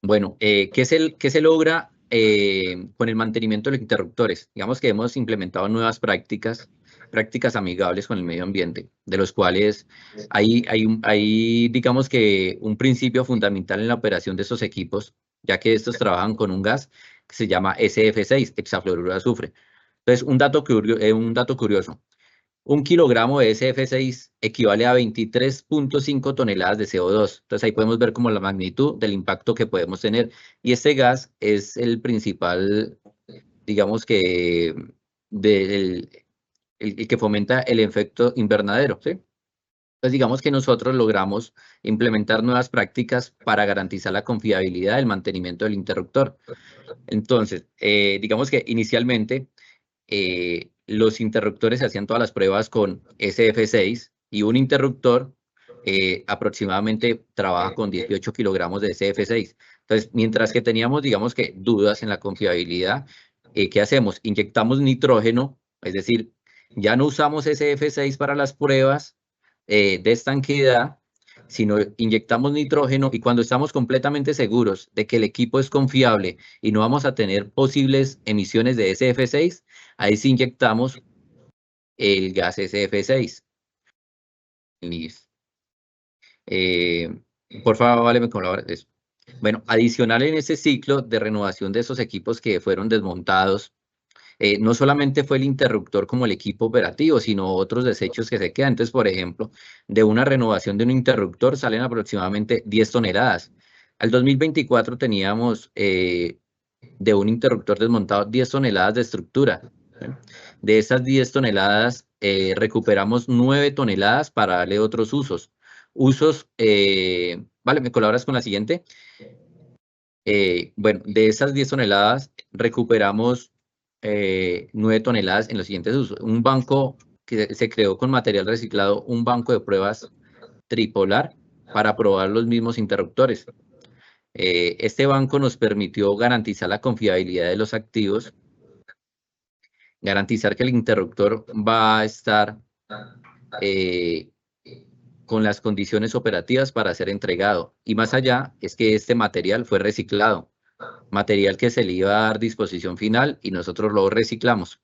Bueno, ¿qué se logra con el mantenimiento de los interruptores? Digamos que hemos implementado nuevas prácticas amigables con el medio ambiente, de los cuales hay digamos que un principio fundamental en la operación de estos equipos, ya que estos trabajan con un gas que se llama SF6, hexafluoruro de azufre. Entonces, un dato curioso. 1 kilogramo de SF6 equivale a 23.5 toneladas de CO2. Entonces ahí podemos ver como la magnitud del impacto que podemos tener. Y este gas es el principal, digamos que, el que fomenta el efecto invernadero, ¿sí? Entonces digamos que nosotros logramos implementar nuevas prácticas para garantizar la confiabilidad del mantenimiento del interruptor. Entonces, digamos que inicialmente los interruptores se hacían todas las pruebas con SF6 y un interruptor aproximadamente trabaja con 18 kilogramos de SF6. Entonces, mientras que teníamos, digamos que, dudas en la confiabilidad, ¿qué hacemos? Inyectamos nitrógeno, es decir, ya no usamos SF6 para las pruebas de estanqueidad, sino inyectamos nitrógeno, y cuando estamos completamente seguros de que el equipo es confiable y no vamos a tener posibles emisiones de SF6, ahí sí inyectamos el gas SF6. Por favor, vale, me colabora eso. Bueno, adicional en ese ciclo de renovación de esos equipos que fueron desmontados, no solamente fue el interruptor como el equipo operativo, sino otros desechos que se quedan. Entonces, por ejemplo, de una renovación de un interruptor salen aproximadamente 10 toneladas. Al 2024 teníamos de un interruptor desmontado 10 toneladas de estructura. De esas 10 toneladas, recuperamos 9 toneladas para darle otros usos. Vale, ¿me colaboras con la siguiente? Bueno, de esas 10 toneladas recuperamos 9 toneladas en los siguientes usos. Un banco que se creó con material reciclado, un banco de pruebas tripolar para probar los mismos interruptores. Este banco nos permitió garantizar la confiabilidad de los activos, garantizar que el interruptor va a estar con las condiciones operativas para ser entregado. Y más allá, es que este material fue reciclado, material que se le iba a dar disposición final y nosotros lo reciclamos.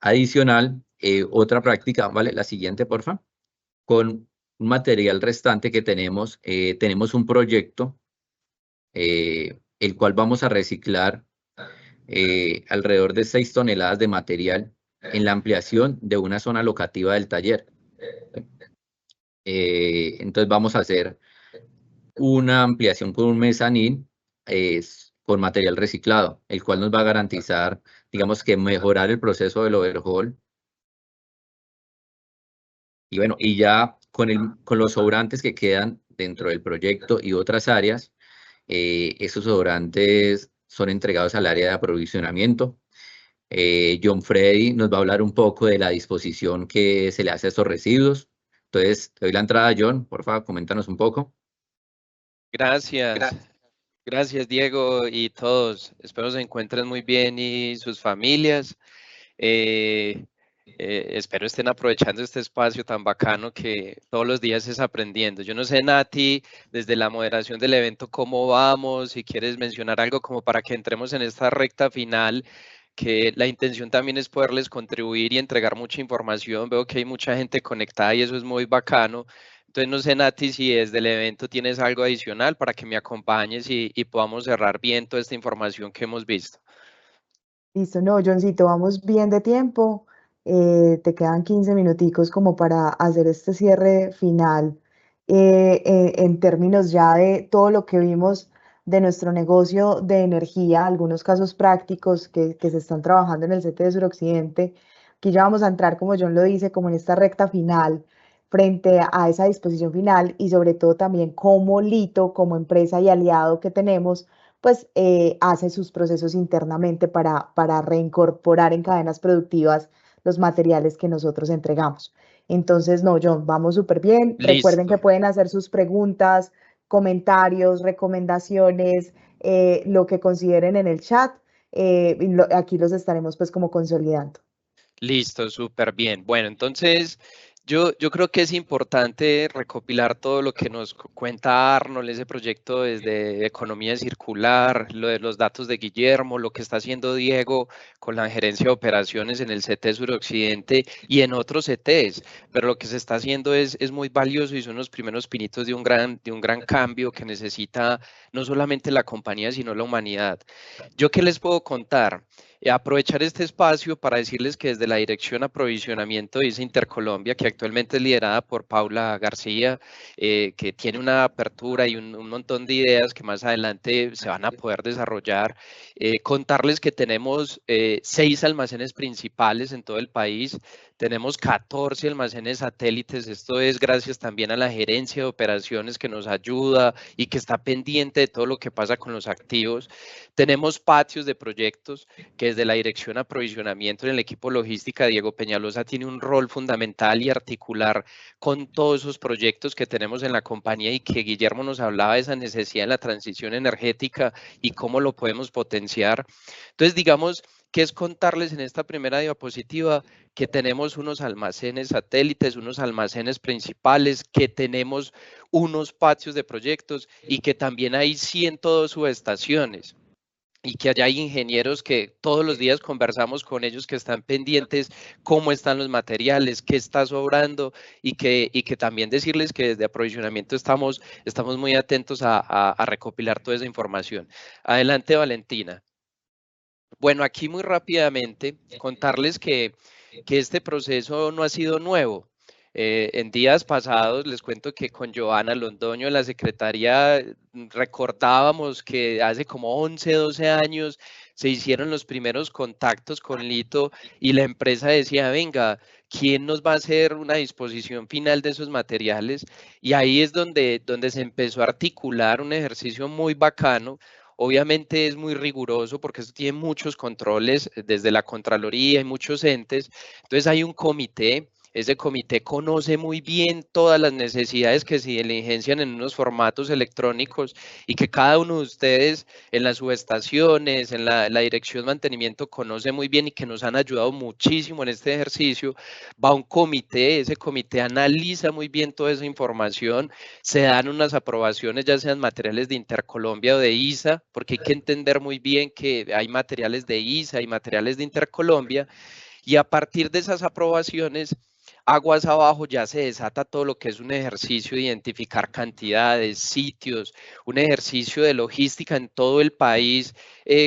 Adicional, otra práctica, ¿vale? La siguiente, por favor. Con un material restante que tenemos un proyecto, el cual vamos a reciclar alrededor de 6 toneladas de material en la ampliación de una zona locativa del taller. Entonces vamos a hacer una ampliación con un mezanín con material reciclado, el cual nos va a garantizar, digamos que mejorar el proceso del overhaul. Y bueno, y ya con los sobrantes que quedan dentro del proyecto y otras áreas, esos sobrantes son entregados al área de aprovisionamiento. John Freddy nos va a hablar un poco de la disposición que se le hace a estos residuos. Entonces, te doy la entrada, John, por favor, coméntanos un poco. Gracias. Gracias, Diego, y todos. Espero se encuentren muy bien y sus familias. Espero estén aprovechando este espacio tan bacano que todos los días es aprendiendo. Yo no sé, Nati, desde la moderación del evento, cómo vamos, si quieres mencionar algo como para que entremos en esta recta final, que la intención también es poderles contribuir y entregar mucha información. Veo que hay mucha gente conectada y eso es muy bacano. Entonces, no sé, Nati, si desde el evento tienes algo adicional para que me acompañes y podamos cerrar bien toda esta información que hemos visto. Listo, no, Johncito, vamos bien de tiempo. Te quedan 15 minuticos como para hacer este cierre final en términos ya de todo lo que vimos de nuestro negocio de energía, algunos casos prácticos que se están trabajando en el CT de Suroccidente. Aquí ya vamos a entrar, como John lo dice, como en esta recta final frente a esa disposición final y sobre todo también cómo Lito, como empresa y aliado que tenemos, pues hace sus procesos internamente para reincorporar en cadenas productivas los materiales que nosotros entregamos. Entonces, no, John, vamos súper bien. Recuerden que Listo. pueden hacer sus preguntas, comentarios, recomendaciones, lo que consideren en el chat. Aquí los estaremos pues como consolidando. Listo, súper bien. Bueno, entonces yo creo que es importante recopilar todo lo que nos cuenta Arnold, ese proyecto desde economía circular, lo de los datos de Guillermo, lo que está haciendo Diego con la gerencia de operaciones en el CT Suroccidente y en otros CTs, pero lo que se está haciendo es muy valioso y son los primeros pinitos de un gran cambio que necesita no solamente la compañía, sino la humanidad. ¿Yo qué les puedo contar? Aprovechar este espacio para decirles que desde la Dirección Aprovisionamiento de ISA Intercolombia, que actualmente es liderada por Paula García, que tiene una apertura y un montón de ideas que más adelante se van a poder desarrollar, contarles que tenemos 6 almacenes principales en todo el país, tenemos 14 almacenes satélites, esto es gracias también a la gerencia de operaciones que nos ayuda y que está pendiente de todo lo que pasa con los activos. Tenemos patios de proyectos que desde la Dirección Aprovisionamiento en el equipo logística, Diego Peñalosa tiene un rol fundamental y articular con todos esos proyectos que tenemos en la compañía y que Guillermo nos hablaba de esa necesidad en la transición energética y cómo lo podemos potenciar. Entonces, digamos que es contarles en esta primera diapositiva que tenemos unos almacenes satélites, unos almacenes principales, que tenemos unos patios de proyectos y que también hay 102 subestaciones y que allá hay ingenieros que todos los días conversamos con ellos, que están pendientes cómo están los materiales, qué está sobrando y que también decirles que desde aprovisionamiento estamos muy atentos a recopilar toda esa información. Adelante, Valentina. Bueno, aquí muy rápidamente contarles que este proceso no ha sido nuevo. En días pasados les cuento que con Joana Londoño en la Secretaría recordábamos que hace como 11, 12 años se hicieron los primeros contactos con Lito y la empresa decía, venga, ¿quién nos va a hacer una disposición final de esos materiales? Y ahí es donde se empezó a articular un ejercicio muy bacano. Obviamente es muy riguroso porque esto tiene muchos controles desde la Contraloría y muchos entes. Entonces hay un comité. Ese comité conoce muy bien todas las necesidades que se diligencian en unos formatos electrónicos y que cada uno de ustedes en las subestaciones, en la dirección de mantenimiento conoce muy bien y que nos han ayudado muchísimo en este ejercicio. Va un comité, ese comité analiza muy bien toda esa información, se dan unas aprobaciones, ya sean materiales de Intercolombia o de ISA, porque hay que entender muy bien que hay materiales de ISA y materiales de Intercolombia, y a partir de esas aprobaciones, aguas abajo ya se desata todo lo que es un ejercicio de identificar cantidades, sitios, un ejercicio de logística en todo el país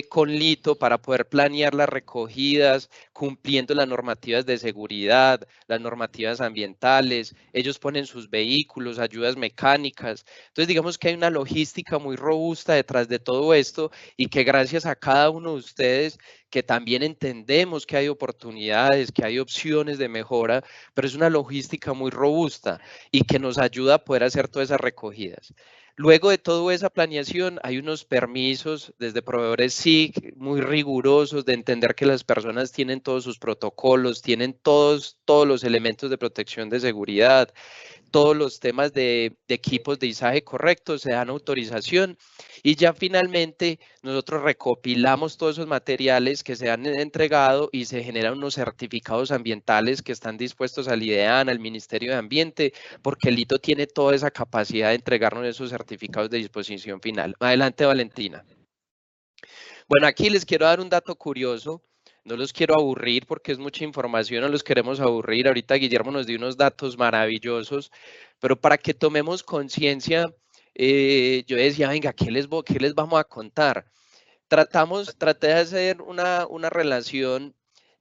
con Lito para poder planear las recogidas, cumpliendo las normativas de seguridad, las normativas ambientales. Ellos ponen sus vehículos, ayudas mecánicas. Entonces, digamos que hay una logística muy robusta detrás de todo esto y que gracias a cada uno de ustedes, que también entendemos que hay oportunidades, que hay opciones de mejora, pero es una logística muy robusta y que nos ayuda a poder hacer todas esas recogidas. Luego de toda esa planeación hay unos permisos desde proveedores SIC muy rigurosos de entender que las personas tienen todos sus protocolos, tienen todos los elementos de protección de seguridad, todos los temas de equipos de izaje correctos, se dan autorización y ya finalmente nosotros recopilamos todos esos materiales que se han entregado y se generan unos certificados ambientales que están dispuestos al IDEAN, al Ministerio de Ambiente, porque el Lito tiene toda esa capacidad de entregarnos esos certificados de disposición final. Adelante, Valentina. Bueno, aquí les quiero dar un dato curioso. No los quiero aburrir porque es mucha información, no los queremos aburrir. Ahorita Guillermo nos dio unos datos maravillosos, pero para que tomemos conciencia, yo decía, venga, ¿qué les vamos a contar? Traté de hacer una relación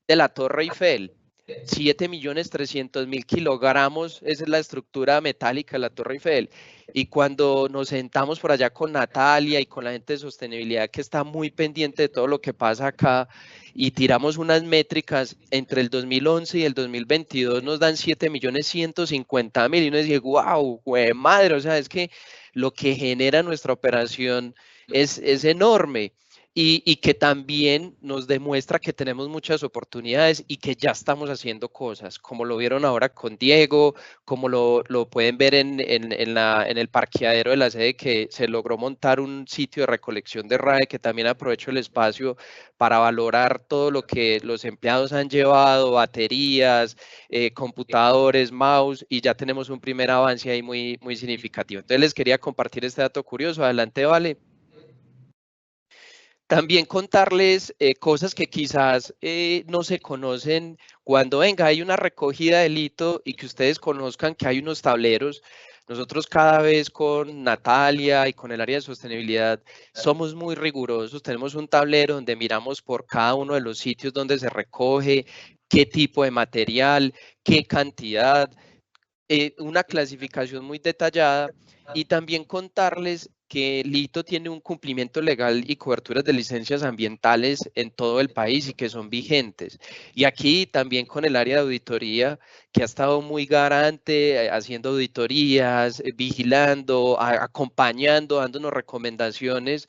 de la Torre Eiffel. 7.300.000 kilogramos, esa es la estructura metálica de la Torre Eiffel. Y cuando nos sentamos por allá con Natalia y con la gente de sostenibilidad que está muy pendiente de todo lo que pasa acá y tiramos unas métricas entre el 2011 y el 2022 nos dan 7.150.000 y uno dice, wow, güey, madre, o sea, es que lo que genera nuestra operación es enorme. y que también nos demuestra que tenemos muchas oportunidades y que ya estamos haciendo cosas, como lo vieron ahora con Diego, como lo pueden ver en el parqueadero de la sede, que se logró montar un sitio de recolección de RAE, que también aprovecho el espacio para valorar todo lo que los empleados han llevado, baterías, computadores, mouse, y ya tenemos un primer avance ahí muy significativo. Entonces les quería compartir este dato curioso. Adelante, Vale. También contarles cosas que quizás no se conocen cuando venga, hay una recogida de Lito y que ustedes conozcan que hay unos tableros. Nosotros cada vez con Natalia y con el área de sostenibilidad somos muy rigurosos. Tenemos un tablero donde miramos por cada uno de los sitios donde se recoge, qué tipo de material, qué cantidad, una clasificación muy detallada, y también contarles que Lito tiene un cumplimiento legal y coberturas de licencias ambientales en todo el país y que son vigentes. Y aquí también con el área de auditoría, que ha estado muy garante, haciendo auditorías, vigilando, acompañando, dándonos recomendaciones,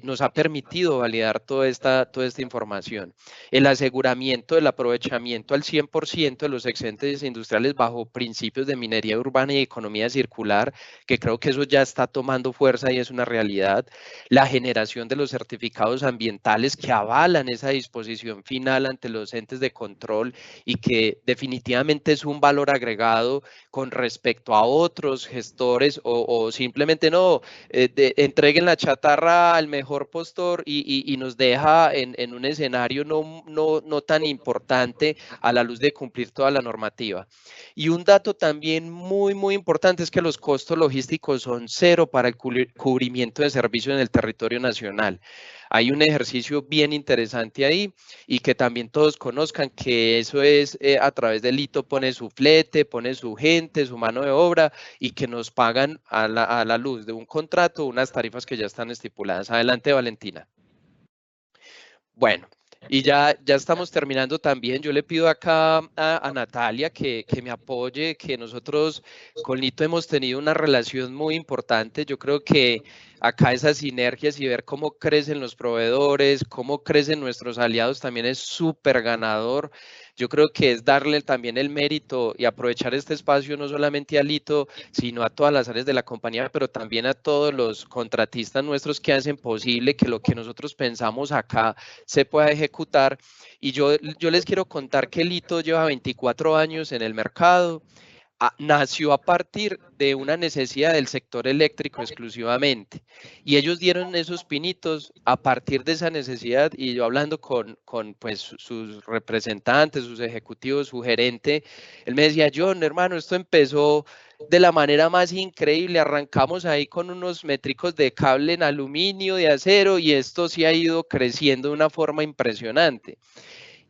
nos ha permitido validar toda esta información. El aseguramiento del aprovechamiento al 100% de los excedentes industriales bajo principios de minería urbana y economía circular, que creo que eso ya está tomando fuerza y es una realidad. La generación de los certificados ambientales que avalan esa disposición final ante los entes de control y que definitivamente es un valor agregado con respecto a otros gestores o simplemente no, entreguen la chatarra al mejor postor y nos deja en un escenario no tan importante a la luz de cumplir toda la normativa. Y un dato también muy importante es que los costos logísticos son cero para el cubrimiento de servicios en el territorio nacional. Hay un ejercicio bien interesante ahí y que también todos conozcan que eso es a través del Lito, pone su flete, pone su gente, su mano de obra, y que nos pagan a la luz de un contrato unas tarifas que ya están estipuladas. Adelante, Valentina. Bueno, y ya estamos terminando también. Yo le pido acá a Natalia que me apoye, que nosotros con Lito hemos tenido una relación muy importante. Yo creo que acá esas sinergias y ver cómo crecen los proveedores, cómo crecen nuestros aliados también es súper ganador. Yo creo que es darle también el mérito y aprovechar este espacio no solamente a Lito, sino a todas las áreas de la compañía, pero también a todos los contratistas nuestros que hacen posible que lo que nosotros pensamos acá se pueda ejecutar. Y yo les quiero contar que Lito lleva 24 años en el mercado. Nació a partir de una necesidad del sector eléctrico exclusivamente, y ellos dieron esos pinitos a partir de esa necesidad. Y yo hablando con pues, sus representantes, sus ejecutivos, su gerente, él me decía: John, hermano, esto empezó de la manera más increíble, arrancamos ahí con unos métricos de cable en aluminio, de acero, y esto sí ha ido creciendo de una forma impresionante.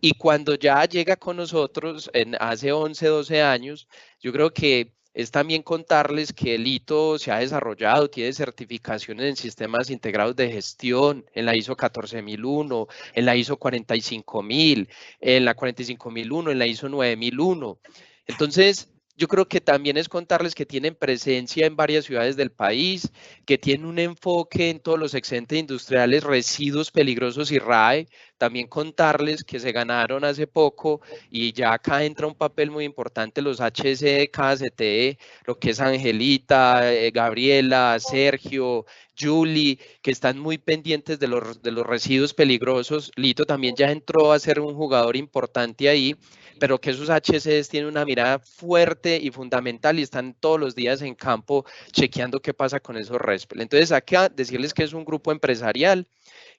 Y cuando ya llega con nosotros hace 11, 12 años, yo creo que es también contarles que el Lito se ha desarrollado, tiene certificaciones en sistemas integrados de gestión, en la ISO 14001, en la ISO 45000, en la 45001, en la ISO 9001. Entonces, yo creo que también es contarles que tienen presencia en varias ciudades del país, que tienen un enfoque en todos los excedentes industriales, residuos peligrosos y RAE. También contarles que se ganaron hace poco, y ya acá entra un papel muy importante, los HC, KCTE, lo que es Angelita, Gabriela, Sergio, Julie, que están muy pendientes de los residuos peligrosos. Lito también ya entró a ser un jugador importante ahí, pero que esos HCs tienen una mirada fuerte y fundamental y están todos los días en campo chequeando qué pasa con esos RESPEL. Entonces, acá decirles que es un grupo empresarial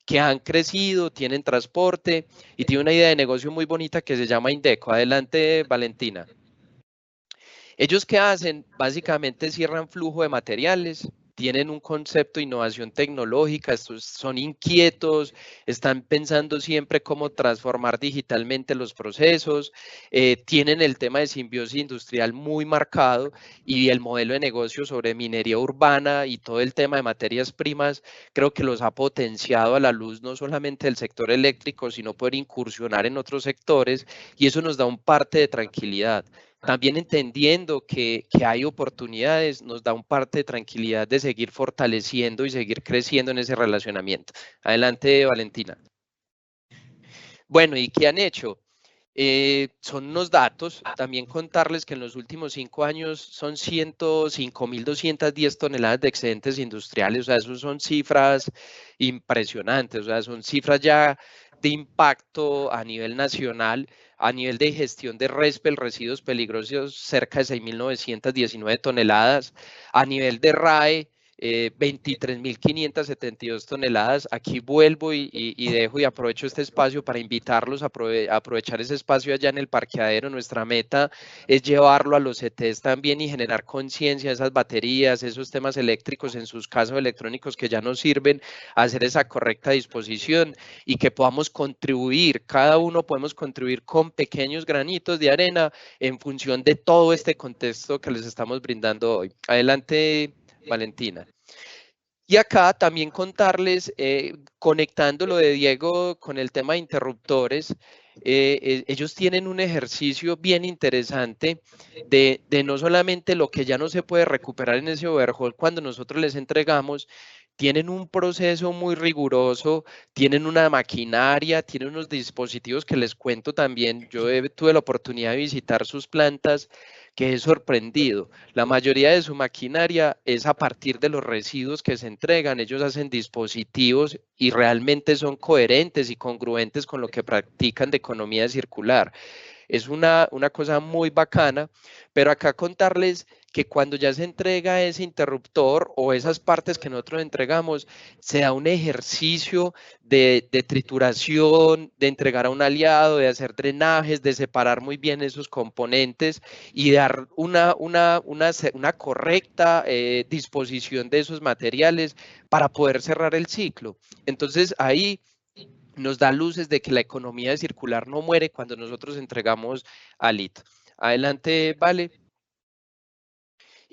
que han crecido, tienen transporte y tiene una idea de negocio muy bonita que se llama Indeco. Adelante, Valentina. ¿Ellos qué hacen? Básicamente cierran flujo de materiales, tienen un concepto de innovación tecnológica, estos son inquietos, están pensando siempre cómo transformar digitalmente los procesos, tienen el tema de simbiosis industrial muy marcado, y el modelo de negocio sobre minería urbana y todo el tema de materias primas creo que los ha potenciado a la luz no solamente del sector eléctrico, sino poder incursionar en otros sectores, y eso nos da un parte de tranquilidad. también entendiendo que hay oportunidades, nos da un parte de tranquilidad de seguir fortaleciendo y seguir creciendo en ese relacionamiento. Adelante, Valentina. Bueno, ¿y qué han hecho? Son unos datos, también contarles que en los últimos 5 años son 105.210 toneladas de excedentes industriales, o sea, eso son cifras impresionantes, o sea, son cifras ya de impacto a nivel nacional, a nivel de gestión de RESPEL, residuos peligrosos, cerca de 6.919 toneladas, a nivel de RAE, 23.572 toneladas. Aquí vuelvo y dejo y aprovecho este espacio para invitarlos a aprovechar ese espacio allá en el parqueadero. Nuestra meta es llevarlo a los CTs también y generar conciencia de esas baterías, esos temas eléctricos en sus casos electrónicos que ya nos sirven, hacer esa correcta disposición y que podamos contribuir, cada uno podemos contribuir con pequeños granitos de arena en función de todo este contexto que les estamos brindando hoy. Adelante, Valentina. Y acá también contarles, conectando lo de Diego con el tema de interruptores, ellos tienen un ejercicio bien interesante de no solamente lo que ya no se puede recuperar en ese overhaul cuando nosotros les entregamos, tienen un proceso muy riguroso, tienen una maquinaria, tienen unos dispositivos que les cuento también. Yo tuve la oportunidad de visitar sus plantas, que he sorprendido. La mayoría de su maquinaria es a partir de los residuos que se entregan. Ellos hacen dispositivos y realmente son coherentes y congruentes con lo que practican de economía circular. Es una cosa muy bacana, pero acá contarles que cuando ya se entrega ese interruptor o esas partes que nosotros entregamos, se da un ejercicio de trituración, de entregar a un aliado, de hacer drenajes, de separar muy bien esos componentes y dar una correcta disposición de esos materiales para poder cerrar el ciclo. Entonces ahí nos da luces de que la economía circular no muere cuando nosotros entregamos alito. Adelante, Vale.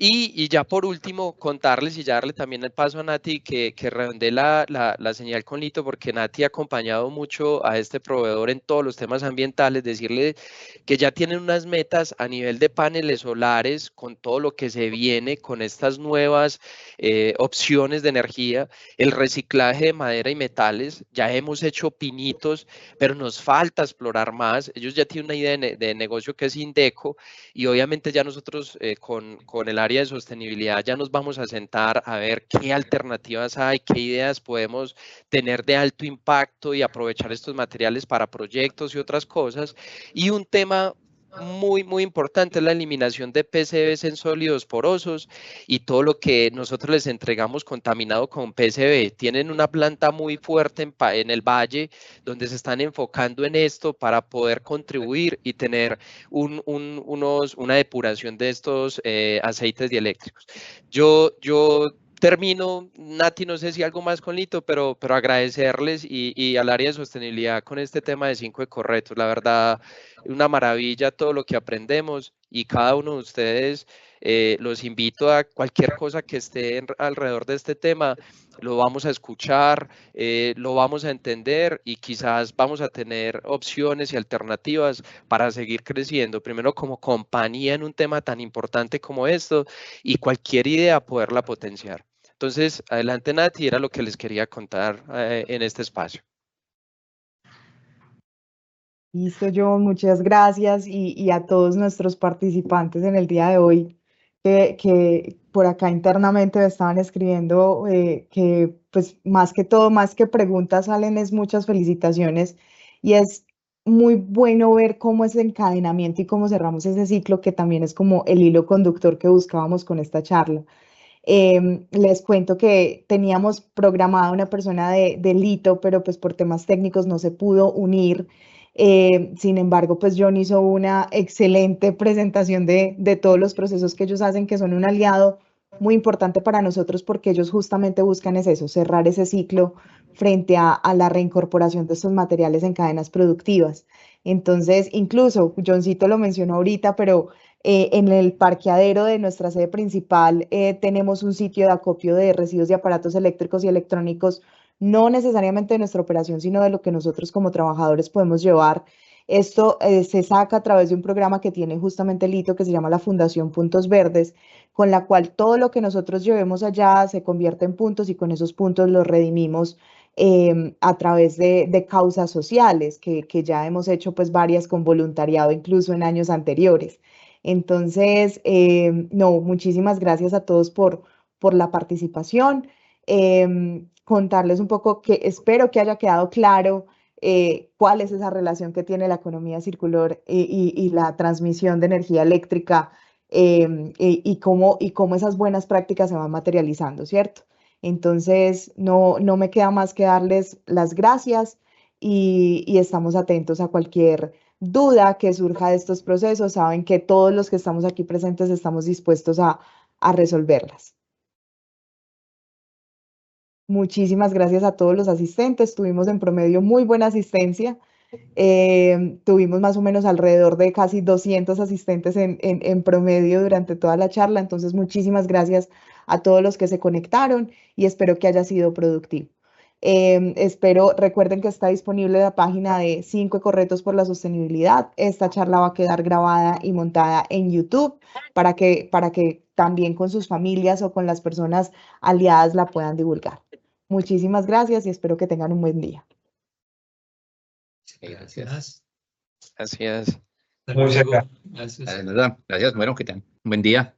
Y ya por último, contarles y ya darle también el paso a Nati que redondee la señal con Lito, porque Nati ha acompañado mucho a este proveedor en todos los temas ambientales, decirle que ya tienen unas metas a nivel de paneles solares con todo lo que se viene con estas nuevas opciones de energía, el reciclaje de madera y metales, ya hemos hecho pinitos, pero nos falta explorar más. Ellos ya tienen una idea de negocio que es Indeco y obviamente ya nosotros con el área de sostenibilidad ya nos vamos a sentar a ver qué alternativas hay, qué ideas podemos tener de alto impacto y aprovechar estos materiales para proyectos y otras cosas. Y un tema muy, muy importante es la eliminación de PCBs en sólidos porosos y todo lo que nosotros les entregamos contaminado con PCB. Tienen una planta muy fuerte en el valle donde se están enfocando en esto para poder contribuir y tener una depuración de estos aceites dieléctricos. Yo termino, Nati, no sé si algo más con Lito, pero agradecerles y al área de sostenibilidad con este tema de 5 ecorretos. La verdad, una maravilla todo lo que aprendemos y cada uno de ustedes los invito a cualquier cosa que esté alrededor de este tema, lo vamos a escuchar, lo vamos a entender y quizás vamos a tener opciones y alternativas para seguir creciendo, primero como compañía en un tema tan importante como esto y cualquier idea poderla potenciar. Entonces, adelante Nati, era lo que les quería contar en este espacio. Listo, John, muchas gracias y a todos nuestros participantes en el día de hoy que por acá internamente me estaban escribiendo que pues más que todo, más que preguntas salen es muchas felicitaciones y es muy bueno ver cómo ese encadenamiento y cómo cerramos ese ciclo que también es como el hilo conductor que buscábamos con esta charla. Les cuento que teníamos programada una persona de Lito, pero pues por temas técnicos no se pudo unir. Sin embargo, pues John hizo una excelente presentación de todos los procesos que ellos hacen, que son un aliado muy importante para nosotros porque ellos justamente buscan es eso, cerrar ese ciclo frente a la reincorporación de estos materiales en cadenas productivas. Entonces, incluso, Johncito lo mencionó ahorita, pero en el parqueadero de nuestra sede principal tenemos un sitio de acopio de residuos de aparatos eléctricos y electrónicos, no necesariamente de nuestra operación, sino de lo que nosotros como trabajadores podemos llevar Esto se saca a través de un programa que tiene justamente el hito que se llama la Fundación Puntos Verdes, con la cual todo lo que nosotros llevemos allá se convierte en puntos y con esos puntos los redimimos a través de causas sociales, que ya hemos hecho pues varias con voluntariado incluso en años anteriores. Entonces, no, muchísimas gracias a todos por la participación. Contarles un poco que espero que haya quedado claro cuál es esa relación que tiene la economía circular y la transmisión de energía eléctrica y cómo esas buenas prácticas se van materializando, ¿cierto? Entonces, no me queda más que darles las gracias y estamos atentos a cualquier duda que surja de estos procesos. Saben que todos los que estamos aquí presentes estamos dispuestos a resolverlas. Muchísimas gracias a todos los asistentes. Tuvimos en promedio muy buena asistencia. Tuvimos más o menos alrededor de casi 200 asistentes en promedio durante toda la charla. Entonces, muchísimas gracias a todos los que se conectaron y espero que haya sido productivo. Recuerden que está disponible la página de 5 ecorretos por la sostenibilidad. Esta charla va a quedar grabada y montada en YouTube para que también con sus familias o con las personas aliadas la puedan divulgar. Muchísimas gracias y espero que tengan un buen día. Gracias. Gracias. Muchas Gracias. Gracias, bueno, que tengan un buen día.